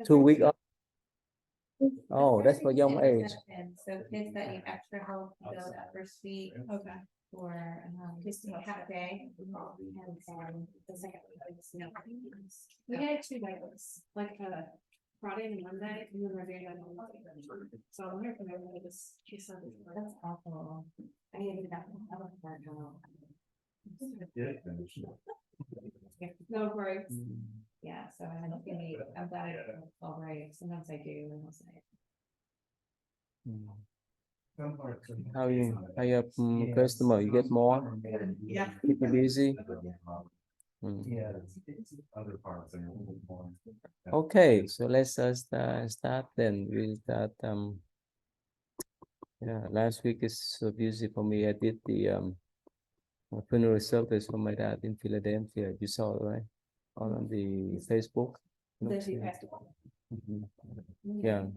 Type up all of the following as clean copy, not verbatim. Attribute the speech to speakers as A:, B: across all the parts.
A: 2 weeks off. Oh, that's for young age.
B: So kids that need extra help go that first week.
C: Okay.
B: Or just half a day. And then the second week is no.
C: We had 2 days, like Friday and Monday, and then Monday and Monday. So I wonder if maybe I just choose something.
B: That's awful. I need to get that.
C: No breaks.
B: Yeah, so I don't think I'm glad I don't fall right. Sometimes I do. And I'll say,
A: How you customer? You get more?
C: Yeah.
A: Keep you busy?
D: Yeah, it's other parts are a little more.
A: Okay, so let's start then. We start yeah, last week is so busy for me. I did the funeral service for my dad in Philadelphia. You saw it, right? On the Facebook. Mhm. Yeah,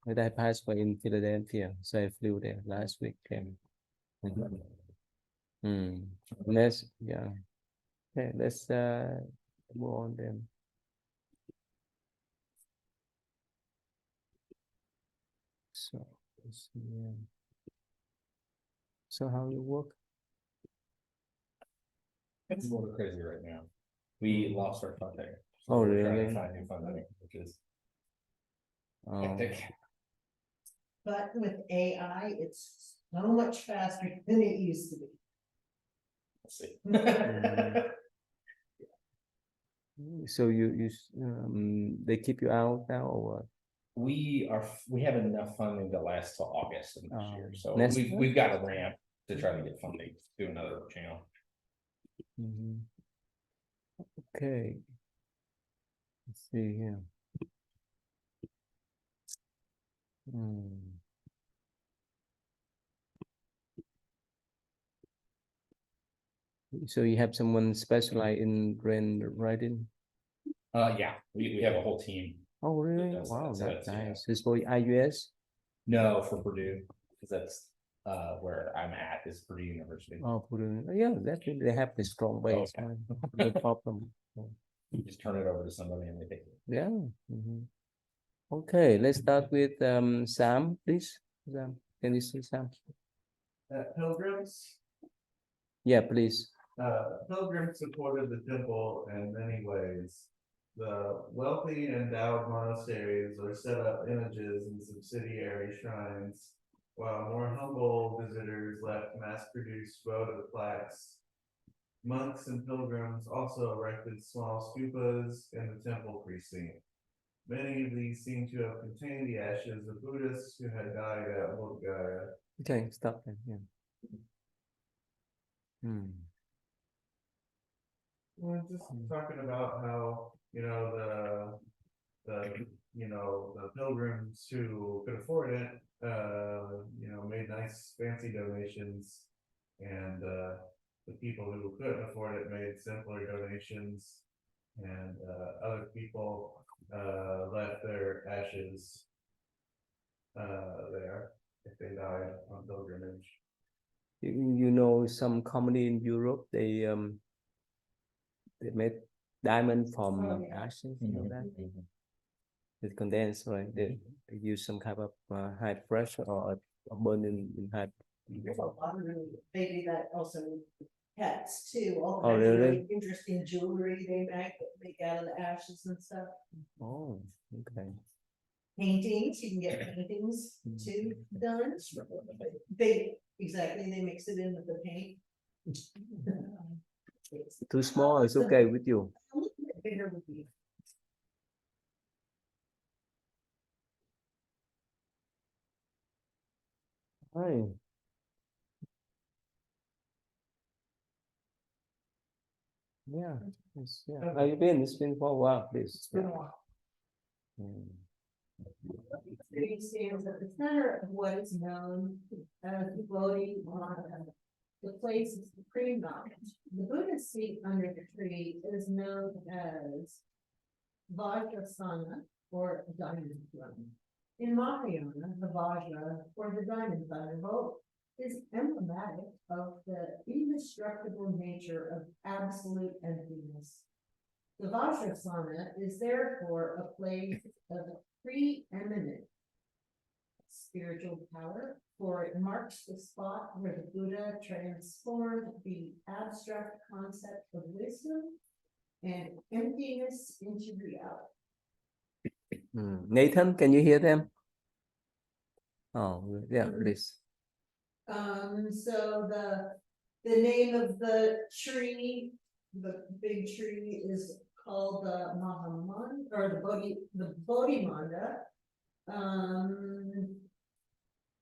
A: my dad passed away in Philadelphia, so I flew there last week. Let's okay, let's move on then. So let's see, so how you work?
D: It's a little crazy right now. We lost our funding. So
A: Oh,
D: we're trying to
A: really?
D: find new funding, which is
A: Oh,
D: hectic.
E: But with AI, it's so much faster than it used to be.
D: Let's see.
A: so they keep you out now or what?
D: We have enough funding to last till August of next year, so
A: next
D: we've got a ramp to try to get funding to do another channel.
A: Okay. Let's see here. So you have someone specialized in brand writing?
D: Yeah, we have a whole team.
A: Oh, really?
D: That's-
A: Wow,
D: that's-
A: that's nice. It's for IUS?
D: No, for Purdue, because that's where I'm at is Purdue University.
A: Oh, Purdue. Yeah, definitely they have the strong base.
D: Okay.
A: No problem.
D: You just turn it over to somebody and they take it.
A: Yeah. Okay, let's start with Sam, please. Sam, can you see Sam?
F: Pilgrims,
A: Yeah, please.
F: pilgrims supported the temple in many ways. The wealthy endowed monasteries or set up images and subsidiary shrines, while more humble visitors left mass-produced votive plaques. Monks and pilgrims also erected small stupas in the temple precinct. Many of these seem to have contained the ashes of Buddhists who had died at Bodh Gaya.
A: Okay, stop there. Yeah.
F: We're just talking about how, the pilgrims who could afford it, made nice fancy donations. And the people who couldn't afford it made simpler donations. And other people left their ashes there if they died on pilgrimage.
A: You know, some company in Europe, they made diamond from ashes, you know that? It condensed, right? They use some kind of high pressure or burn in high.
E: There's a lot of they do that also with pets too. All
A: Oh,
E: kinds of
A: really?
E: interesting jewelry they make out of the ashes and stuff.
A: Oh, okay.
E: Paintings, you can get paintings too done. They mix it in with the paint.
A: Too small, it's okay with you.
E: A little bit bigger would be.
A: Hi. Yeah. How you been? It's been for a while, please.
E: It's been a while.
G: It stands at the center of what is known as the Bodhi Vata. The place is the supreme knowledge. The Buddhist seat under the tree is known as Vajrasana, or diamond throne. In Mahayana, the Vajra, or the diamond thunderbolt, is emblematic of the indestructible nature of absolute emptiness. The Vajrasana is therefore a place of
E: spiritual power, for it marks the spot where the Buddha transformed the abstract concept of wisdom and emptiness into reality.
A: Nathan, can you hear them? Oh, yeah, please.
E: So the name of the tree, the big tree, is called the Mahaman, or the Bodhimanda.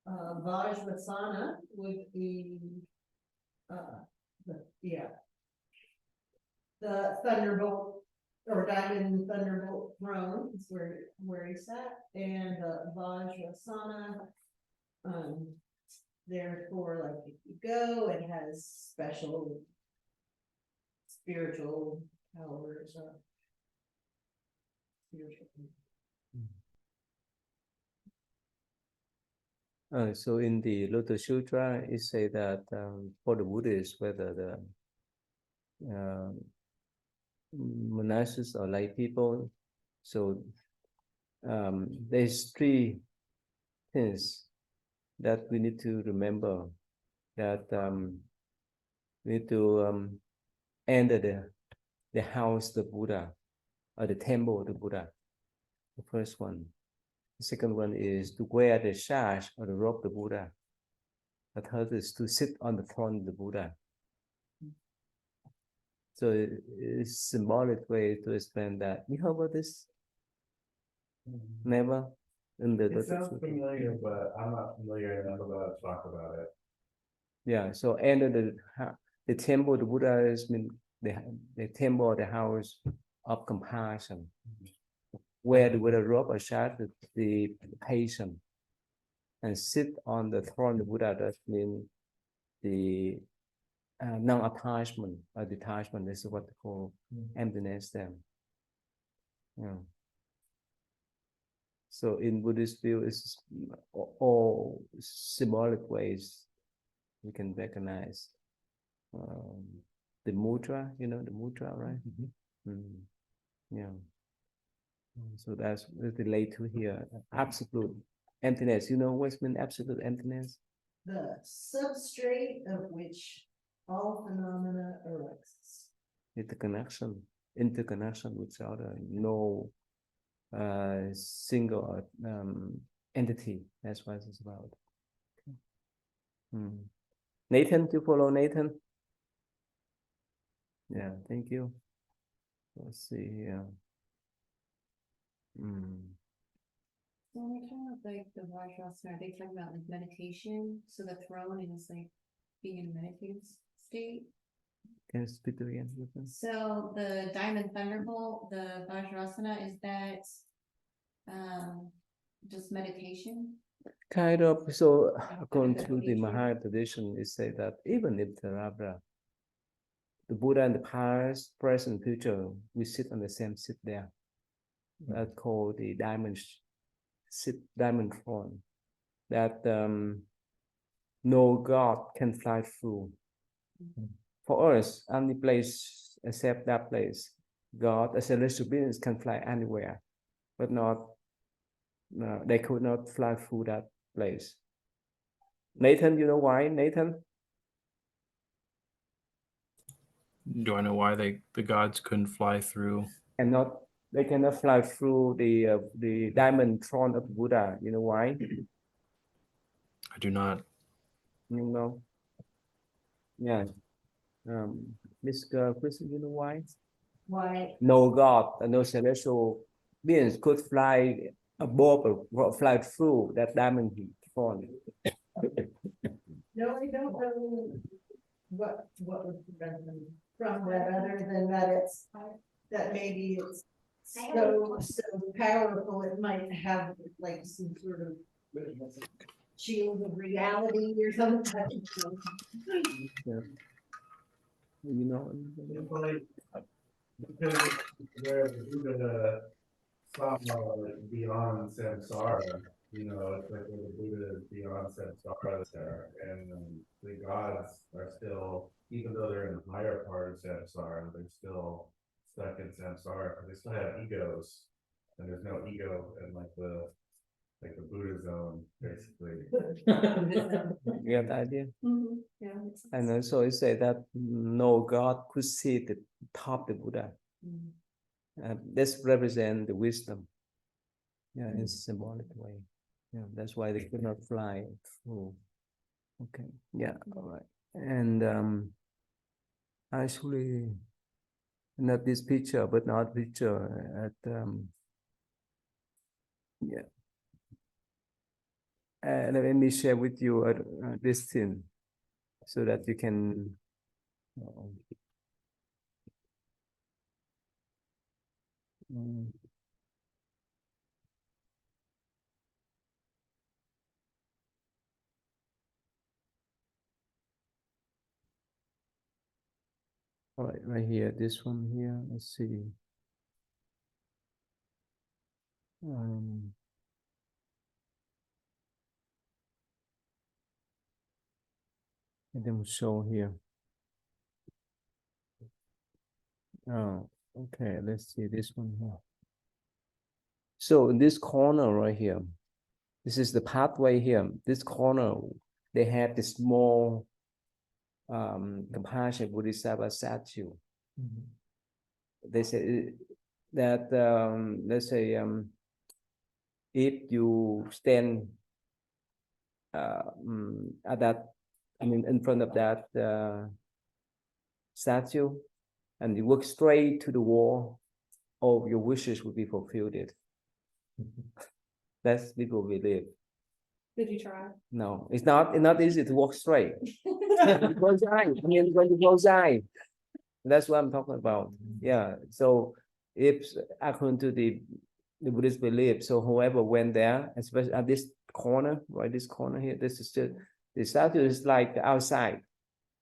E: Vajrasana would be, the thunderbolt or diamond thunderbolt throne is where he sat, and Vajrasana. Therefore, like if you go, it has special spiritual powers or spiritual.
A: So in the Lotus Sutra, it say that for the Buddhists, whether the monastics or lay people, so there's three things that we need to remember, that we need to enter the house of the Buddha or the temple of the Buddha. The first one. The second one is to wear the sash or the robe of the Buddha. The third is to sit on the throne of the Buddha. So it's a symbolic way to explain that. You heard about this? Never?
F: It sounds familiar, but I'm not familiar enough about to talk about it.
A: Yeah, so enter the temple of the Buddha is mean the temple or the house of compassion. Where the Buddha robe or sash the patient, and sit on the throne of the Buddha, that means the non-attachment or detachment. This is what they call emptiness then. Yeah. So in Buddhist view, it's all symbolic ways we can recognize the mudra, you know, the mudra, right? Yeah. So that's related to here. Absolute emptiness. You know what's mean absolute emptiness?
E: The substrate of which all phenomena arises.
A: Interconnection with other, no single entity. That's what it's about. Nathan, do you follow Nathan? Yeah, thank you. Let's see here.
C: So when we're talking about like the Vajrasana, are they talking about like meditation? So the throne is like being in a meditative state.
A: Can you speak again?
C: So the diamond thunderbolt, the Vajrasana, is that just meditation?
A: Kind of. So according to the Mahayana tradition, it says that even if the Buddha in the past, present, future, we sit on the same seat there. That's called the diamond throne. That no God can fly through. For us, any place except that place, God, as celestial beings, can fly anywhere, but not. They could not fly through that place. Nathan, you know why, Nathan?
H: Do I know why the gods couldn't fly through?
A: They cannot fly through the diamond throne of Buddha. You know why?
H: I do not.
A: You know. Yeah. Mr. Chris, you know why?
E: Why?
A: No God and no celestial beings could fly above or fly through that diamond throne.
E: No, I don't know what would prevent them from that, other than that maybe it's so powerful, it might have like some sort of shield of reality or something.
A: Yeah. You know.
F: Because where the Buddha saw beyond samsara, you know, it's like where the Buddha is beyond samsara there, and the gods are still, even though they're in the higher part of samsara, they're still stuck in samsara. They still have egos, and there's no ego in like the like a Buddha zone, basically.
A: You have the idea?
C: Yeah. makes sense.
A: And also it said that no God could see the top of the Buddha. This represent the wisdom. Yeah, in symbolic way. Yeah, that's why they could not fly through. Okay, yeah, all right. And actually, not this picture, but not picture at yeah. And let me share with you this thing, so that you can. Mm. All right, right here, this one here. Let's see. Let them show here. Oh, okay. Let's see this one here. So in this corner right here, this is the pathway here. This corner, they have this small compassion Bodhisattva statue. They say that let's say if you stand at that, I mean, in front of that statue, and you look straight to the wall, all your wishes will be fulfilled. That's people believe.
C: Did you try?
A: No, it's not easy to walk straight. Close eye. I mean, when you close eye, that's what I'm talking about. Yeah. So if according to the Buddhist belief, so whoever went there, especially at this corner, right, this corner here, this is just the statue is like outside.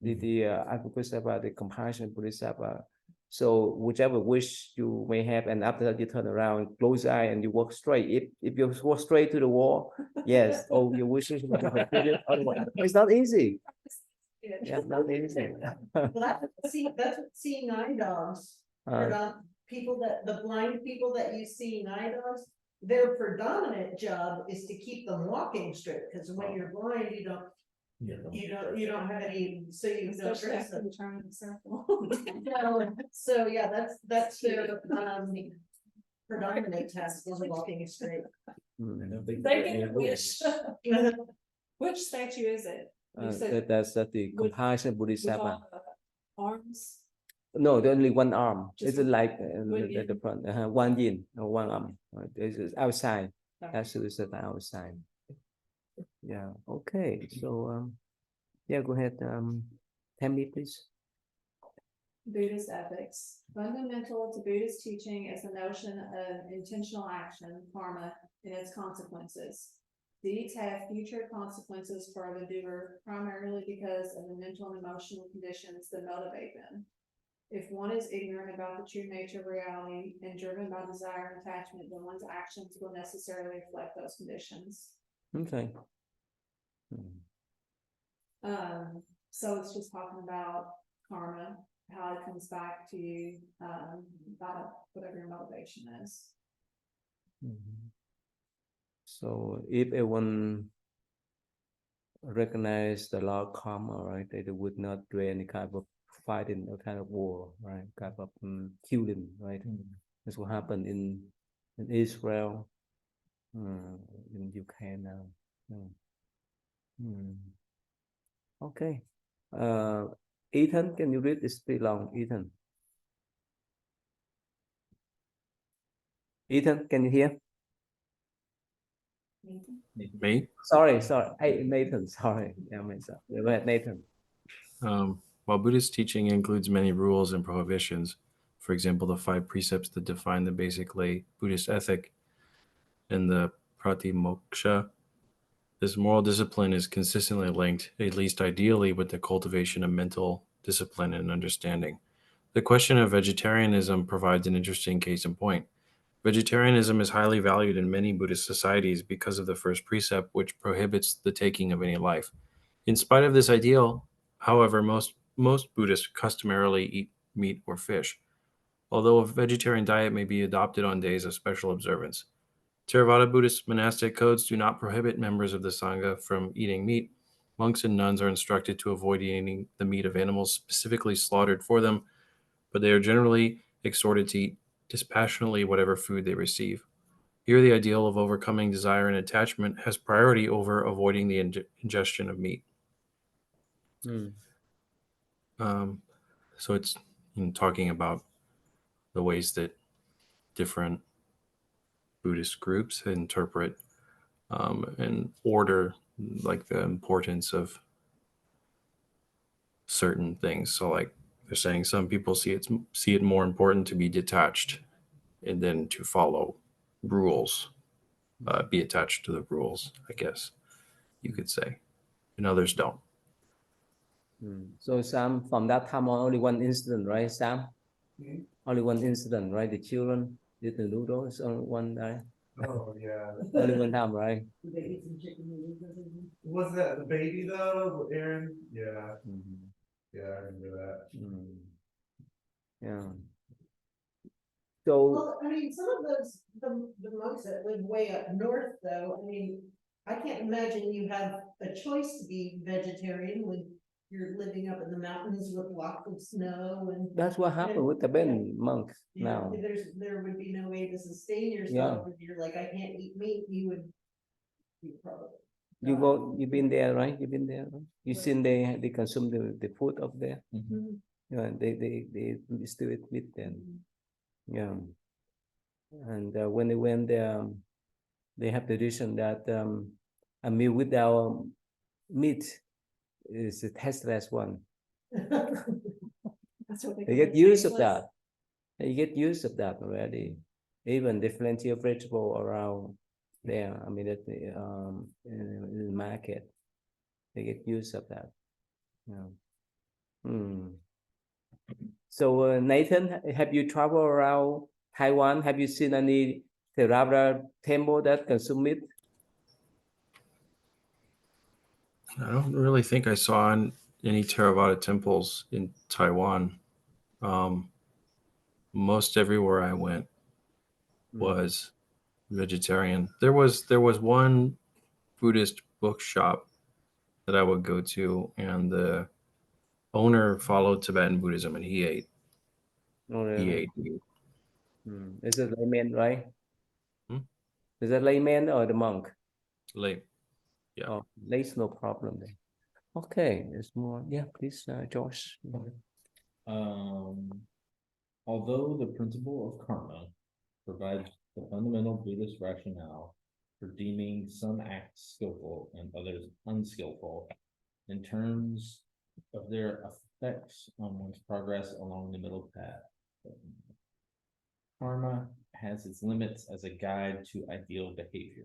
A: The advocacy about the compassion Bodhisattva. So whichever wish you may have, and after that you turn around, close eye, and you walk straight. If you walk straight to the wall, yes, oh, your wishes will be fulfilled. Otherwise, it's not easy. Yeah, not easy.
E: Well, that's what seeing eye dogs, people the blind people that use seeing eye dogs, their predominant job is to keep them walking straight, because when you're blind, you don't have any, so you don't
C: Especially
E: trust
C: after
E: them.
C: the turn in the circle.
E: So yeah, that's their predominant task is walking straight.
C: They get wish. Which statue is it? You said
A: That's the
C: with-
A: compassion
C: with
A: Bodhisattva.
C: all the arms?
A: No, there's only one arm.
C: Just
A: It's like
C: one
A: the
C: yin?
A: front, one yin, or one arm. This is outside.
C: Okay.
A: That's the outside. Yeah. Okay. So yeah, go ahead. Tell me, please.
C: Buddhist ethics. Fundamental to Buddhist teaching is the notion of intentional action, karma, and its consequences. These have future consequences for the doer, primarily because of the mental and emotional conditions that motivate them. If one is ignorant about the true nature of reality and driven by desire and attachment, then one's actions will necessarily reflect those conditions.
A: Okay.
C: So it's just talking about karma, how it comes back to you, by whatever your motivation is.
A: So if everyone recognize the law of karma, right, they would not do any kind of fighting or kind of war, right, kind of killing, right. That's what happened in Israel, in UK now. Okay. Ethan, can you read this pretty long, Ethan? Ethan, can you hear?
H: Me?
A: Sorry. Hey, Nathan, sorry. Yeah, myself. Go ahead, Nathan.
H: While Buddhist teaching includes many rules and prohibitions, for example, the 5 precepts that define the basic lay Buddhist ethic and the pratimoksha, this moral discipline is consistently linked, at least ideally, with the cultivation of mental discipline and understanding. The question of vegetarianism provides an interesting case in point. Vegetarianism is highly valued in many Buddhist societies because of the first precept, which prohibits the taking of any life. In spite of this ideal, however, most Buddhists customarily eat meat or fish, although a vegetarian diet may be adopted on days of special observance. Theravada Buddhist monastic codes do not prohibit members of the Sangha from eating meat. Monks and nuns are instructed to avoid eating the meat of animals specifically slaughtered for them, but they are generally exhorted to eat dispassionately whatever food they receive. Here, the ideal of overcoming desire and attachment has priority over avoiding the ingestion of meat.
A: Mm.
H: So it's talking about the ways that different Buddhist groups interpret and order, like the importance of certain things. So, like they're saying, some people see it more important to be detached and then to follow rules, be attached to the rules, I guess you could say, and others don't.
A: So Sam, from that time on, only one incident, right, Sam?
F: Hmm?
A: Only one incident, right? The children did the noodles, only one, right?
F: Oh, yeah.
A: Only one time, right?
F: Was that the baby though, Aaron? Yeah,
A: Mhm.
F: yeah, I remember that.
A: Mm. Yeah. So
E: Well, I mean, some of those, the monks that live way up north though, I mean, I can't imagine you have a choice to be vegetarian when you're living up in the mountains with lots of snow and.
A: that's what happened with the Ben monk
E: You know,
A: now.
E: there would be no way to sustain yourself if you're like, I can't eat meat, you probably.
A: You've been there, right? You've been there, right? You seen they consume the food up there.
E: Mhm.
A: Yeah, they still eat meat then. Yeah. And when they went there, they have the tradition that a meal without meat is a tasteless one.
C: That's what
A: They get used of that. They get used of that already. Even there's plenty of vegetable around there. I mean, in the market, they get used of that. Yeah. So Nathan, have you traveled around Taiwan? Have you seen any Theravada temple that consume meat?
H: I don't really think I saw any Theravada temples in Taiwan. Most everywhere I went was vegetarian. There was one Buddhist bookshop that I would go to, and the owner followed Tibetan Buddhism, and he ate
A: Oh, really?
H: meat.
A: Is it layman, right?
H: Hmm?
A: Is it layman or the monk?
H: Late. Yeah.
A: Oh, there's no problem then. Okay, there's more. Yeah, please, Josh.
D: Although the principle of karma provides the fundamental Buddhist rationale for deeming some acts skillful and others unskillful in terms of their effects on one's progress along the middle path. Karma has its limits as a guide to ideal behavior.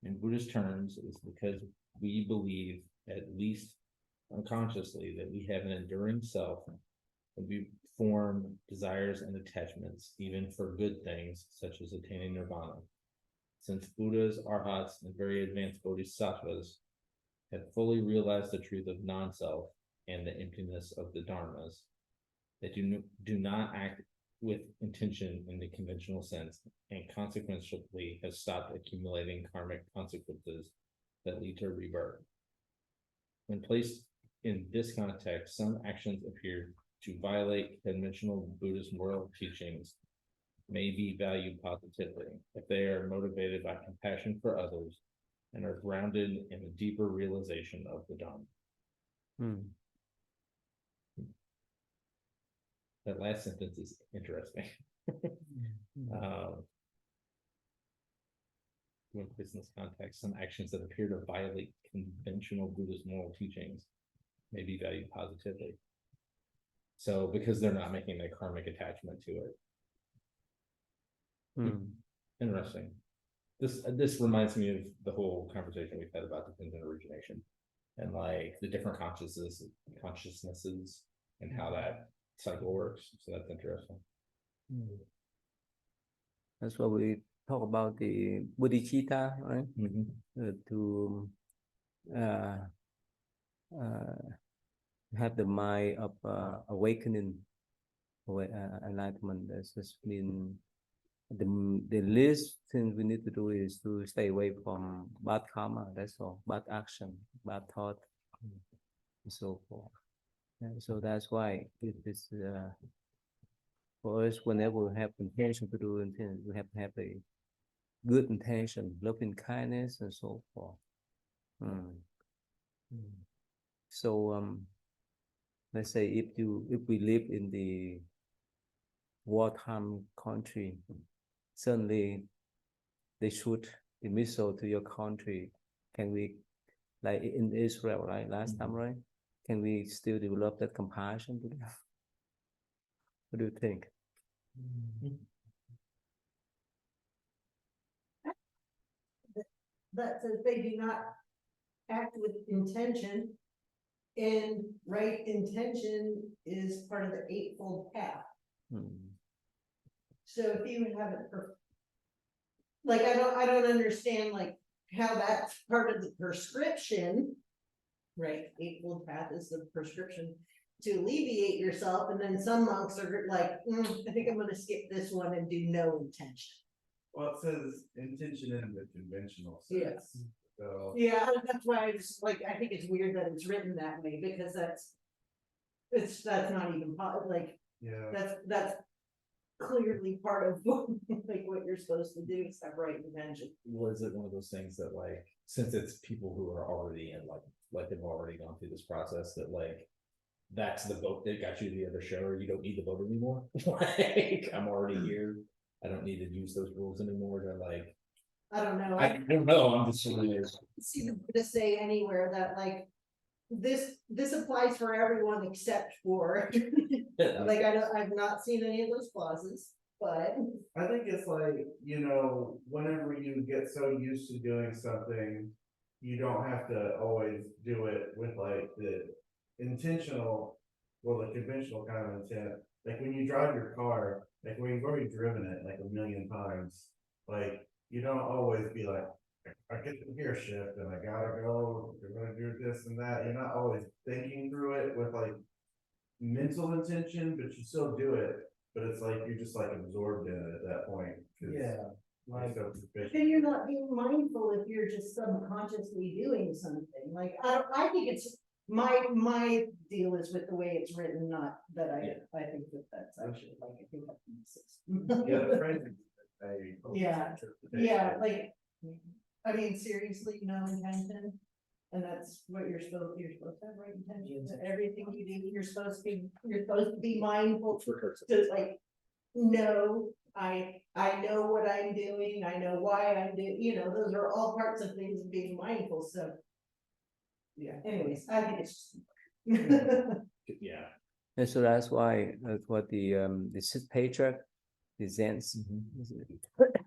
D: In Buddhist terms, it's because we believe, at least unconsciously, that we have an enduring self and we form desires and attachments, even for good things, such as attaining nirvana. Since Buddhas, Arhats, and very advanced bodhisattvas have fully realized the truth of non-self and the emptiness of the dharmas, they do not act with intention in the conventional sense, and consequently have stopped accumulating karmic consequences that lead to rebirth. When placed in this context, some actions appear to violate conventional Buddhist moral teachings may be valued positively if they are motivated by compassion for others and are grounded in a deeper realization of the Dharma. That last sentence is interesting. When business context, some actions that appear to violate conventional Buddhist moral teachings may be valued positively. So because they're not making a karmic attachment to it. Interesting. This reminds me of the whole conversation we've had about dependent origination and like the different consciousnesses and how that cycle works. So that's interesting.
A: That's what we talk about the bodhicitta, right? To have the mind of awakening, enlightenment. This has been the least thing we need to do is to stay away from bad karma. That's all. Bad action, bad thought, and so forth. And so that's why it is for us. Whenever we have intention to do anything, we have to have a good intention, loving kindness, and so forth. So let's say if we live in the wartime country, suddenly they shoot a missile to your country. Can we, like in Israel, right? Last time, right? Can we still develop that compassion to them? What do you think?
E: That says they do not act with intention. And right intention is part of the eightfold path. So if you haven't, like, I don't understand like how that's part of the prescription. Right, eightfold path is the prescription to alleviate yourself, and then some monks are like, I think I'm gonna skip this one and do no intention.
F: Well, it says intention in the conventional sense.
E: Yes.
F: So,
E: Yeah, that's why I just like, I think it's weird that it's written that way, because that's not even like,
F: yeah,
E: that's clearly part of like what you're supposed to do, is have right intention.
D: Was it one of those things that like, since it's people who are already in like they've already gone through this process, that like that's the vote that got you to the other show, or you don't need the vote anymore? Like, I'm already here, I don't need to use those rules anymore to like,
E: I don't know.
D: I don't know, I'm just
E: See the Buddha say anywhere that like this applies for everyone except for like I've not seen any of those clauses, but
F: I think it's like, whenever you get so used to doing something, you don't have to always do it with like the intentional, well, the conventional kind of intent. Like when you drive your car, like when you've already driven it like a million times, like you don't always be like, I get the gear shift and I gotta go, you're gonna do this and that. You're not always thinking through it with like mental intention, but you still do it. But it's like you're just like absorbed in it at that point.
I: Yeah, like,
E: then you're not being mindful if you're just subconsciously doing something. Like I think it's my deal is with the way it's written, not that I think that's actually like, I think that makes sense.
F: Yeah, the phrasing.
E: Yeah, like, I mean, seriously, no intention. And that's what you're supposed to have, right intention. Everything you do, you're supposed to be mindful to like, no, I know what I'm doing, I know why I'm doing, those are all parts of things of being mindful, so. Yeah, anyways, I think it's just.
D: yeah.
A: And so that's why what the Sixth Patriarch, the Zen,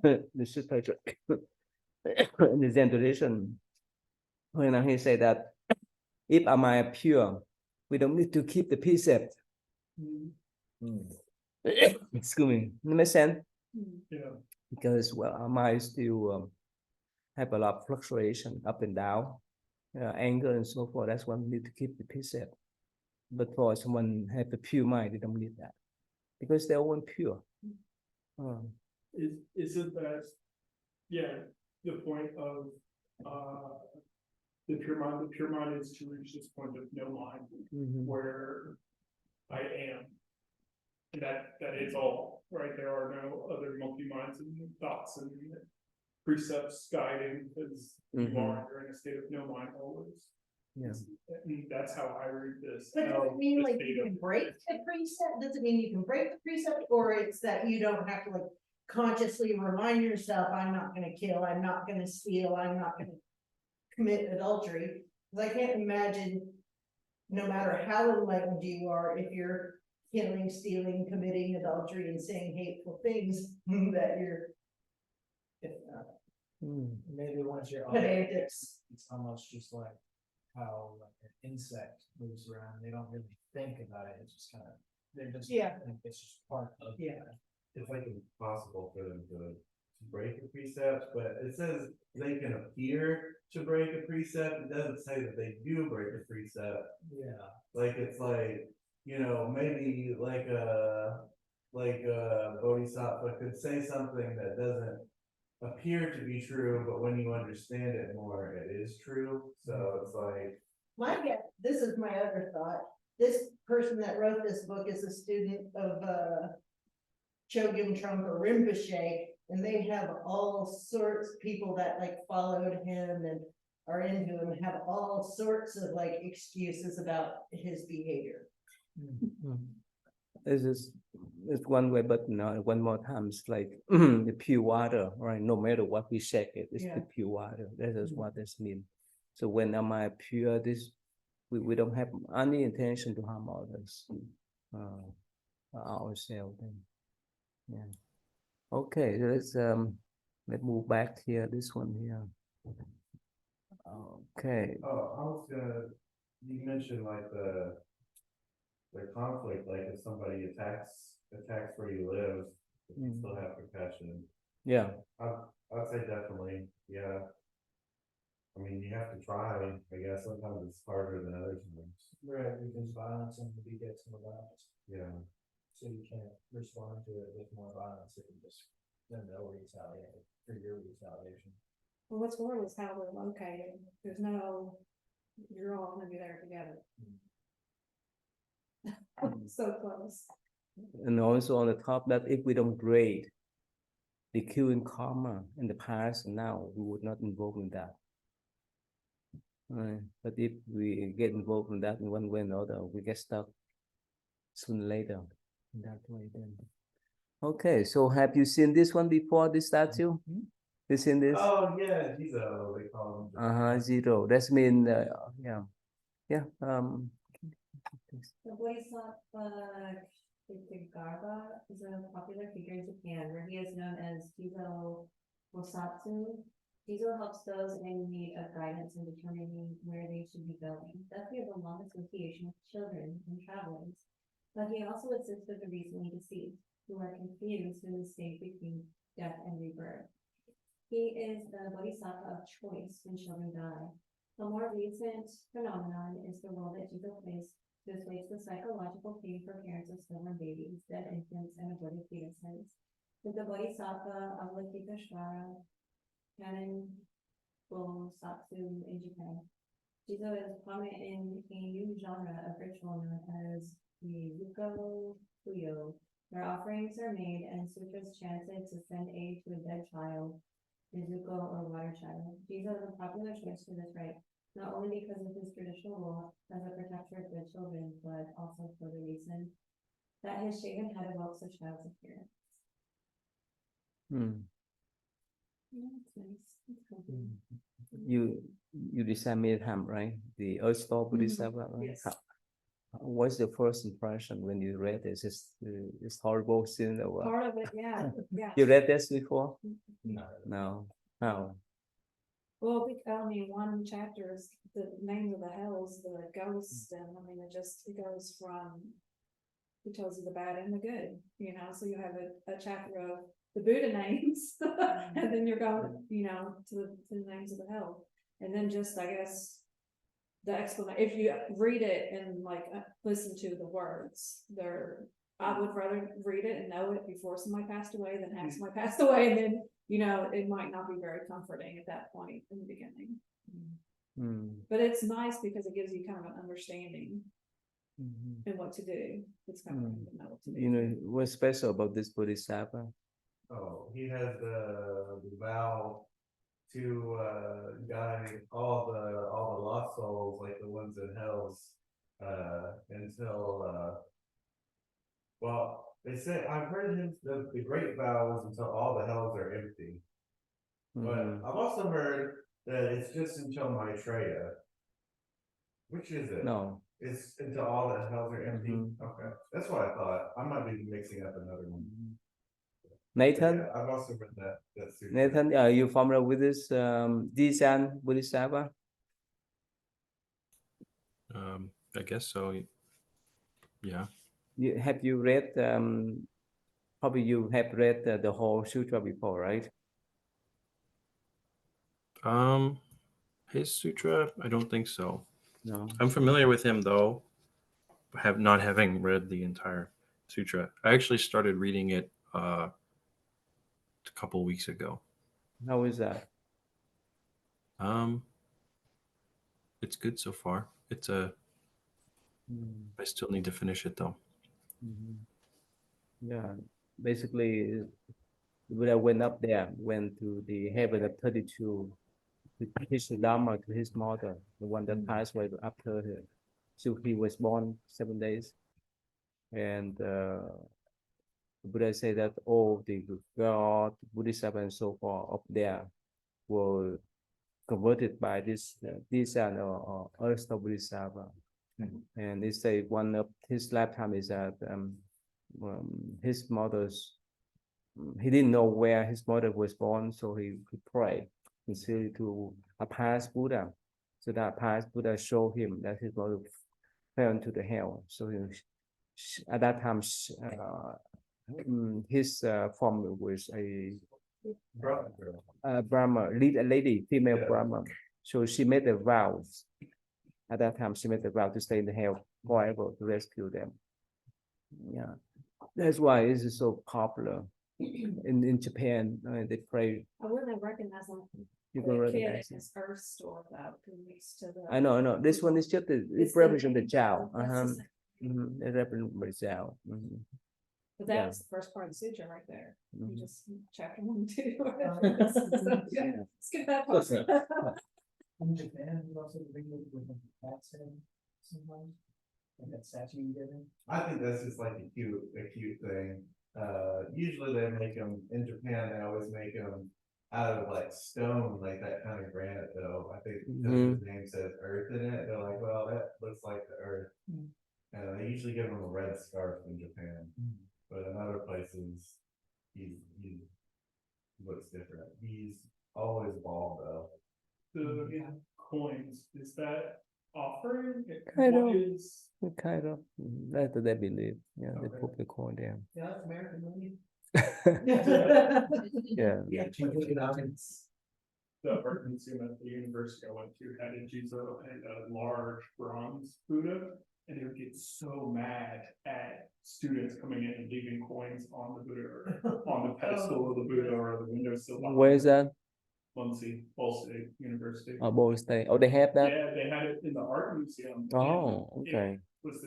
A: the Sixth Patriarch, in the Zen tradition, when he said that if our mind are pure, we don't need to keep the precept. Excuse me, it makes sense.
I: yeah,
A: Because our mind still have a lot of fluctuation up and down, anger and so forth. That's why we need to keep the precept. But for someone have a pure mind, they don't need that because they're all pure.
I: isn't that, yeah, the point of, the pure mind is to reach this point of no mind, where I am. And that is all, right? There are no other multi-minds and thoughts and precepts guiding, because you're in a state of no mind always.
A: Yeah.
I: And that's how I read this.
E: But does it mean like you can break the precept? Does it mean you can break the precept, or it's that you don't have to like consciously remind yourself, I'm not gonna kill, I'm not gonna steal, I'm not gonna commit adultery? Because I can't imagine, no matter how enlightened you are, if you're killing, stealing, committing adultery, and saying hateful things, that you're, if not,
I: Maybe once you're
E: pedantics.
I: it's almost just like how like an insect moves around. They don't really think about it. It's just kind of, they're just,
E: Yeah.
I: it's just part of.
E: Yeah.
F: It's like impossible for them to break a precept, but it says they can appear to break a precept. It doesn't say that they do break a precept.
I: Yeah.
F: Like, it's like, maybe like like Bodhisattva could say something that doesn't appear to be true, but when you understand it more, it is true. So it's like,
E: My guess, this is my other thought, this person that wrote this book is a student of, Chogyam Trungpa Rinpoche, and they have all sorts of people that like followed him and are into him, have all sorts of like excuses about his behavior.
A: This is it's one way, but no, one more time, it's like the pure water, right? No matter what we check it, it's the
E: Yeah.
A: pure water. That is what this means. So when am I pure? This we don't have any intention to harm others, ourselves. Then, yeah. Okay, let's move back here. This one here. Okay.
F: oh, I was gonna, you mentioned like the conflict, like if somebody attacks where you live, you still have compassion.
A: Yeah.
F: I'd say definitely, yeah. I mean, you have to try, I guess, sometimes it's harder than other times.
J: Right, because violence and begets more violence,
F: Yeah,
J: so you can't respond to it with more violence if you just, then they'll retaliate for your retaliation.
C: Well, what's more is how we're located. There's no, you're all gonna be there together. So close.
A: And also on the top that if we don't grade the killing karma in the past and now, we would not involve in that. But if we get involved in that in one way or another, we get stuck sooner or later in that way then. Okay, so have you seen this one before, this statue? You seen this?
F: oh, yeah, Jizo, they call him.
A: Zero. That's mean, yeah. Yeah,
B: The Bodhisattva Garba is a popular figure in Japan where he is known as Jizo Bosatsu. Jizo helps those in need of guidance in determining where they should be going. Thus, we have a long association with children and travelers. But he also assists with the recently deceased, who are confused in the state between death and rebirth. He is the Bodhisattva of choice when children die. A more recent phenomenon is the role that Jizo plays to assuage the psychological pain for parents of stillborn babies, dead infants, and aborted fetuses. With the Bodhisattva Avalokiteshvara Canon Bosatsu in Japan, Jizo is prominent in a new genre of ritual known as the Yuko Fuyo, where offerings are made and sutras chanted to send aid to a dead child, Mizuko or water child. Jizo is a popular choice for this rite, not only because of his traditional role as a protector of good children, but also for the reason that his shaven head evokes a child's appearance. Yeah, it's nice. It's comforting.
A: you design Mitham, right? The Earth Store Bodhisattva, right?
C: Yes.
A: What's the first impression when you read this? It's horrible scene or what?
C: Part of it, yeah, yeah.
A: You read this before?
D: No.
A: No. How?
C: Well, I mean, one chapter is the name of the hells, the ghosts, and I mean, it goes from, it tells you the bad and the good, you know, so you have a chapter of the Buddha names, and then you're going, you know, to the names of the hell. And then just, I guess, the explanation, if you read it and like listen to the words, I would rather read it and know it before somebody passed away than have somebody passed away, and then, you know, it might not be very comforting at that point in the beginning. But it's nice because it gives you kind of an understanding and what to do. It's kind of to know what to do.
A: You know, what's special about this Bodhisattva?
F: Oh, he has the vow to guide all the lost souls, like the ones in hells, until well, they say I've heard him the great vow is until all the hells are empty. But I've also heard that it's just until Maitreya. Which is it?
A: No.
F: It's until all the hells are empty. Okay, that's what I thought. I might be mixing up another one.
A: Nathan?
F: Yeah, I've also read that sutra.
A: Nathan, are you familiar with this Disan Bodhisattva?
H: I guess so. Yeah.
A: Have you read? Probably you have read the whole sutra before, right?
H: His sutra, I don't think so.
A: No.
H: I'm familiar with him though, not having read the entire Sutra. I actually started reading it a couple weeks ago.
A: How is that?
H: Um, it's good so far. It's a.
A: Mm,
H: I still need to finish it though.
A: mhm. Yeah, basically, when I went up there, went to the heaven of 32, to teach the Dharma to his mother, the one that passed away after her. So he was born 7 days, and Buddha say that all the God, Buddhism, and so forth up there were converted by this Earth Bodhisattva. And they say one of his lifetime is that his mother's he didn't know where his mother was born, so he prayed and said to a past Buddha. So that past Buddha showed him that his mother fell into the hell. So at that time, his form was a Brahma, a lady, female
F: Yeah.
A: Brahma. So she made a vow. At that time, she made a vow to stay in the hell forever to rescue them. Yeah, that's why this is so popular in Japan. They pray.
C: I wouldn't have recognized them.
A: You
C: The
A: can
C: kid
A: recognize
C: in
A: it.
C: his earth store though, who next to the.
A: I know. This one is just the
C: It's
A: it
C: the
A: represents the
C: name.
A: Jiao.
C: That's the same.
A: It represents the Jiao.
C: But
A: Yeah.
C: that's the first part of the sutra right there. You
A: Mhm.
C: just chapter 1, 2.
A: Yeah.
C: Skip that part.
J: In Japan, you also bring it with a accent sometimes. And that statue you get in.
F: I think that's just like a cute thing. Usually they make them in Japan. They always make them out of like stone, like that kind of granite. Though I think because his name says Earth in it, they're like, well, that looks like the Earth. And they usually give him a red scarf in Japan, but in other places, he looks different. He's always bald though.
I: The coins, is that offering?
A: Kind
I: What
A: of.
I: is,
A: Kind of. That's what they believe. Yeah, they
I: Okay.
A: put the coin there.
E: Yeah, that's American money.
A: Yeah.
J: Yeah, economics.
I: the art museum at the university I went to had a Jizo and a large bronze Buddha, and they would get so mad at students coming in and leaving coins on the Buddha or on the pedestal of the Buddha or the windowsill.
A: Where is that?
I: Muncie, Ball State University.
A: Oh, Ball State. Oh, they have that.
I: Yeah, they had it in the art museum.
A: Oh,
I: and
A: okay.
I: it was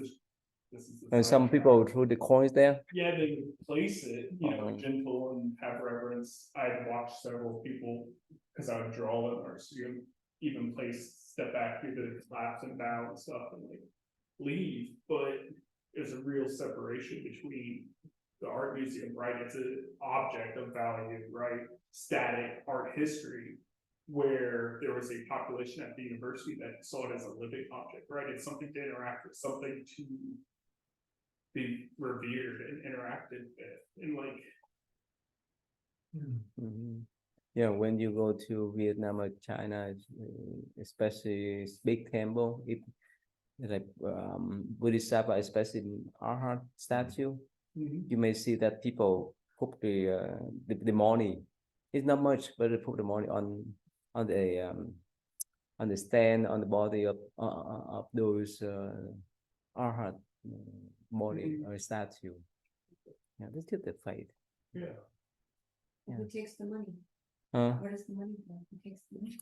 I: this is the
A: And some
I: sidetrack.
A: people threw the coins there.
I: Yeah, they would place it,
A: Oh.
I: gentle and have reverence. I'd watched several people, because I would draw them or see them even step back, do the claps and bow and stuff and like leave, but there's a real separation between the art museum, right? It's an object of value, right? Static art history, where there was a population at the university that saw it as a living object, right? It's something to interact with, something to be revered and interacted with, and like,
A: Mhm. Yeah, when you go to Vietnam or China, especially big temple, if like Bodhisattva, especially Arhat statue, you may see that people put the money. It's not much, but they put the money on the stand on the body of those Arhat body or statue. Yeah, that's just the faith.
I: yeah.
B: Who takes the money?
A: Huh?
B: Where does the money go? Who takes the money?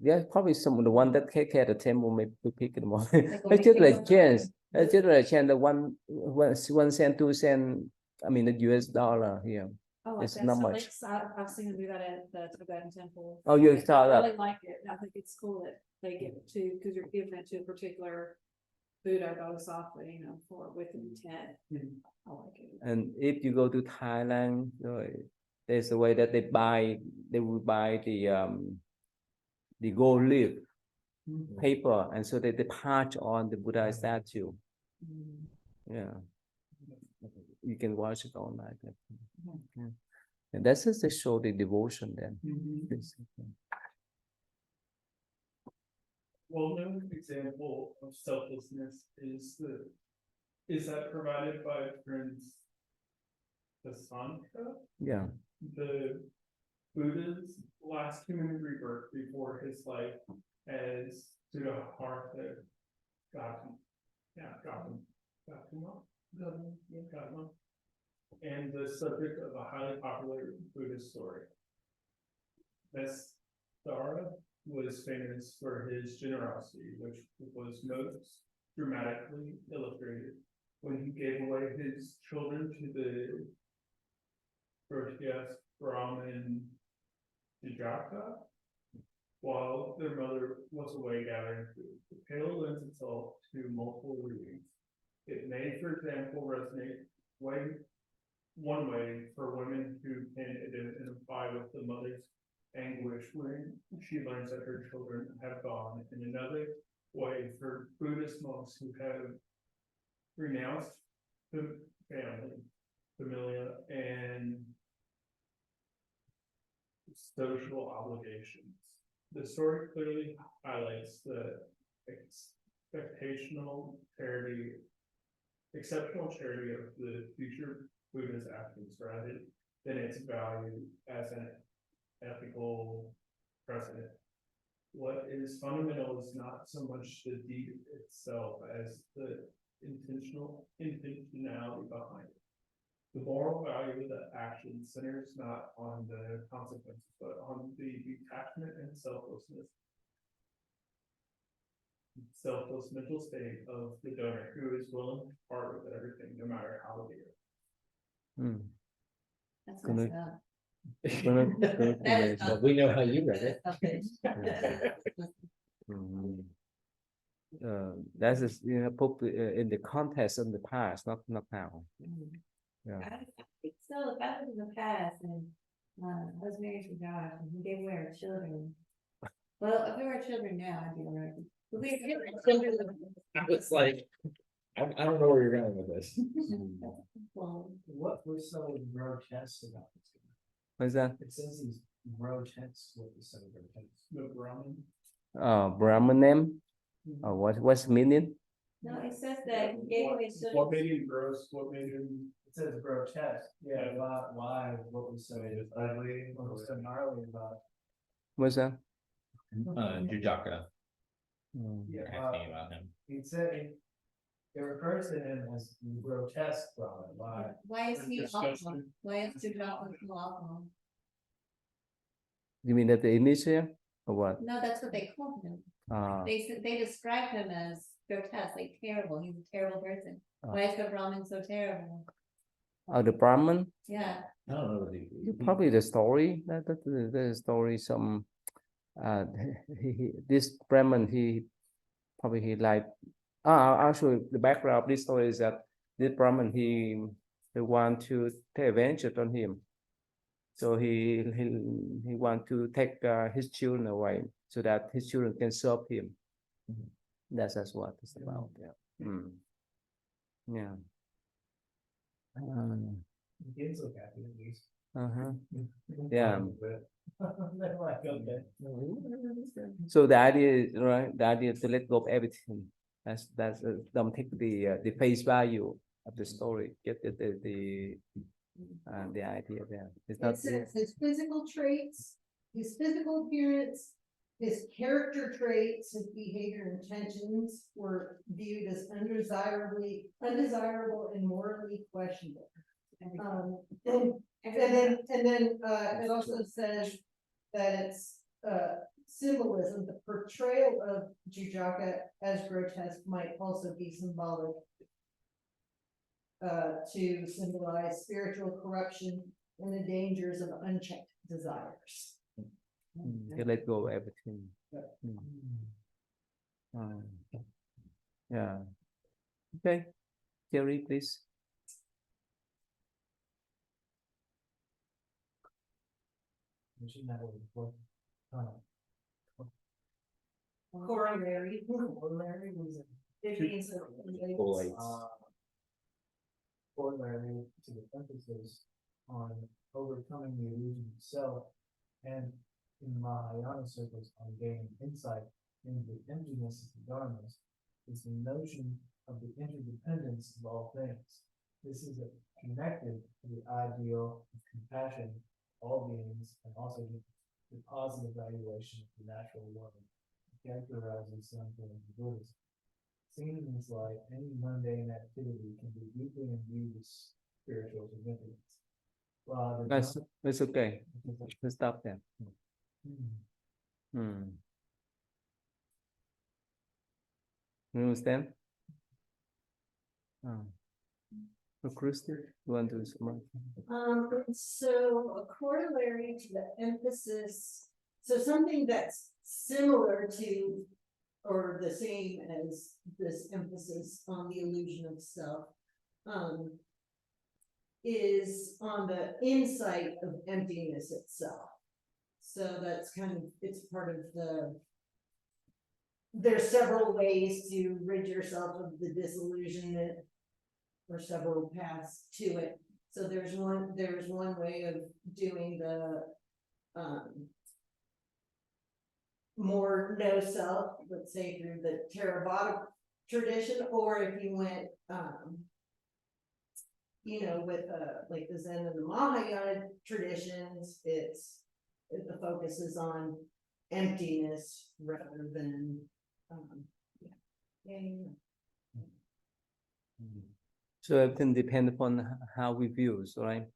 A: Yeah, probably some of the one that take care of the temple may pick them up.
B: Like
A: It's just
B: when
A: like
B: they
A: chance. It's just like chance. The 1 cent, 2 cent. I mean the US dollar here.
C: Oh, like
A: It's
C: that.
A: not
C: So
A: much.
C: I've seen them do that at the Tibetan temple.
A: Oh, you saw
C: I
A: that?
C: really like it. I think it's cool that they give it to, because you're giving it to a particular Buddha Bodhisattva, for with intent. I like it.
A: And if you go to Thailand, there's a way that they will buy the gold leaf paper, and so they patch on the Buddha statue. Yeah, you can watch it online. Yeah. And that's just to show the devotion then. Basically.
I: Well, no example of selflessness is that provided by Prince the Sanka,
A: Yeah.
I: the Buddha's last human rebirth before his life as Siddhartha Gautama. Got one. And the subject of a highly popular Buddhist story. Vestara was famous for his generosity, which was most dramatically illustrated when he gave away his children to the Brahmiyas Brahmin Jajaka while their mother was away gathering food. The tale lends itself to multiple readings. It may, for example, resonate one way for women who can identify with the mother's anguish when she learns that her children have gone, and another way for Buddhist monks who have renounced the familia, and social obligations. The story clearly highlights the exceptional charity of the future Buddha's actions rather than its value as an ethical precedent. What is fundamental is not so much the deed itself as the intentionality behind it. The moral value of the action centers not on the consequences, but on the detachment and selfless mental state of the donor who is willing to part with everything, no matter how dear.
B: That's
A: Gonna-
B: messed up.
A: Gonna
B: That is
A: make-
D: Well, we know how you read it.
A: Mhm. That is, put in the context of the past, not now. Yeah.
B: I think so, if I was in the past and, I was married to Josh and he gave away our children. Well, if we were children now, I'd be all right. But we were children.
D: I was like, I don't know where you're going with this.
B: Well,
J: What was so grotesque about this?
A: What's that?
J: It says he's grotesque, what was so grotesque?
I: The Brahmin.
A: Brahman name? What's meaning?
B: no, it says that he gave away his
I: What
B: children.
I: made him gross? What made him?
J: It says grotesque, yeah, why, what was so,
F: Ugly.
J: what was so gnarly about
A: What's that?
D: Jujaka,
A: Mm.
J: it? Yeah,
D: asking about him.
J: it said, it refers to him as grotesque Brahmin, why?
B: Why is he
I: Disgusting.
B: awful? Why is Jujaka so awful?
A: You mean that the initial or what?
B: No, that's what they called him. They describe him as grotesque, like terrible. He's a terrible person. Why is the Brahmin so terrible?
A: The Brahman?
B: Yeah,
D: I don't know what
A: Probably the story. The story. Some this Brahman he like. Actually, the background of this story is that this Brahman he want to take advantage on him. So he want to take his children away so that his children can serve him. That's what it's about. Yeah. Yeah.
J: The kids look happy at least.
A: Yeah.
J: They're like, okay.
A: So the idea is right. The idea is to let go of everything. That's don't take the face value of the story. Get the idea there. It's not.
E: It says his physical traits, his physical appearance, his character traits, his behavior intentions were viewed as undesirable and morally questionable. And then it also says that it's symbolism, the portrayal of Jujaka as grotesque might also be symbolic to symbolize spiritual corruption and the dangers of unchecked desires.
A: You let go of everything. Yeah. Okay. Jerry, please.
J: Mention that word before.
E: Corollary.
J: Corollary was a
E: It means that
J: corollary to the emphasis on overcoming the illusion of self, and in Mahayana circles on gaining insight into the emptiness of the dharmas is the notion of the interdependence of all things. This is connected to the ideal of compassion, all beings, and also the positive valuation of the natural world, characterizes some forms of Buddhism. seen in this life, any mundane activity can be deeply imbued with spiritual significance. While the
A: That's okay. Let's stop there. You understand? So Christy, you want to do some?
G: So a corollary to the emphasis, so something that's similar to or the same as this emphasis on the illusion of self, is on the insight of emptiness itself. So that's kind of, it's part of the, there's several ways to rid yourself of the disillusionment or several paths to it. So there's one way of doing the more no self, let's say through the Theravada tradition, or if you went you know, with like the Zen and the Mahayana traditions, the focus is on emptiness rather than
A: So everything depends upon how we view, right?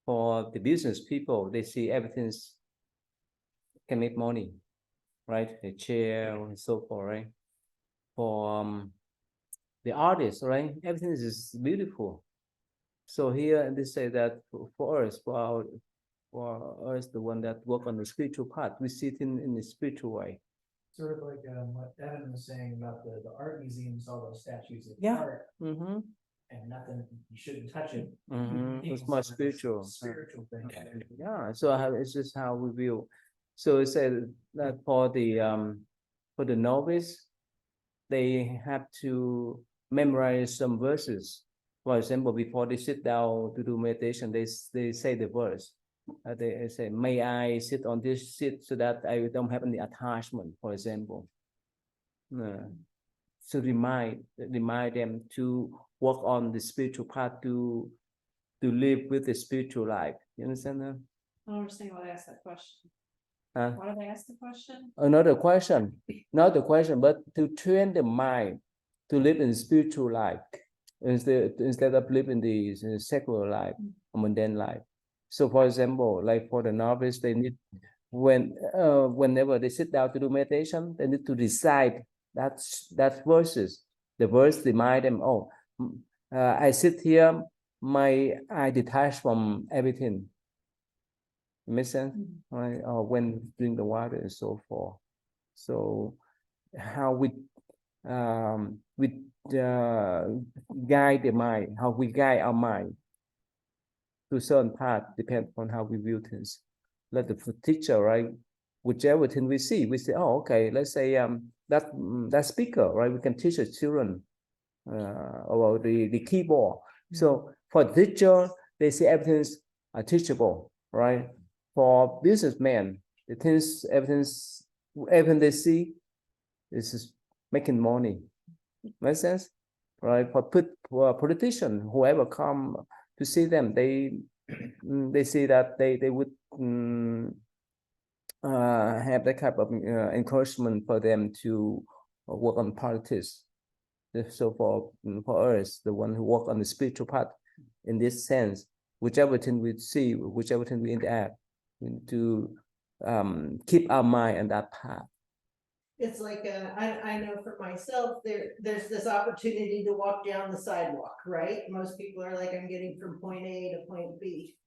A: For the business people, they see everything's can make money, right? The chair and so forth, right? For the artist, right? Everything is beautiful. So here they say that for us, for us, the one that work on the spiritual path, we see it in the spiritual way.
J: sort of like what Evan was saying about the art museums, all those statues of
A: Yeah.
J: art, and nothing, you shouldn't touch it.
A: It's more spiritual.
J: Spiritual thing.
A: Yeah, so it's just how we view. So it said that for the novice, they have to memorize some verses. For example, before they sit down to do meditation, they say the verse. They say, "May I sit on this seat so that I don't have any attachment," for example. So remind them to work on the spiritual path to live with the spiritual life. You understand that?
C: I don't understand why they asked that question.
A: Huh?
C: Why did they ask the question?
A: Another question, not the question, but to train the mind to live in spiritual life instead of living the secular life, mundane life. So, for example, like for the novice, they need whenever they sit down to do meditation, they need to recite that verses. The verse remind them, oh, I sit here, I detach from everything. Makes sense, right? Or when drink the water and so forth. So how we guide the mind, how we guide our mind to certain path depends on how we view things. Let the teacher, right? Whichever thing we see, oh, okay, let's say that speaker, right? We can teach the children about the keyboard. So for the teacher, they see everything's teachable, right? For businessmen, everything they see is making money. Makes sense, right? For politicians, whoever come to see them, they see that they would have that type of encouragement for them to work on politics. So for us, the one who work on the spiritual path, in this sense, whichever thing we see, whichever thing we interact, to keep our mind on that path.
G: It's like I know for myself, there's this opportunity to walk down the sidewalk, right? Most people are like, I'm getting from point A to point B.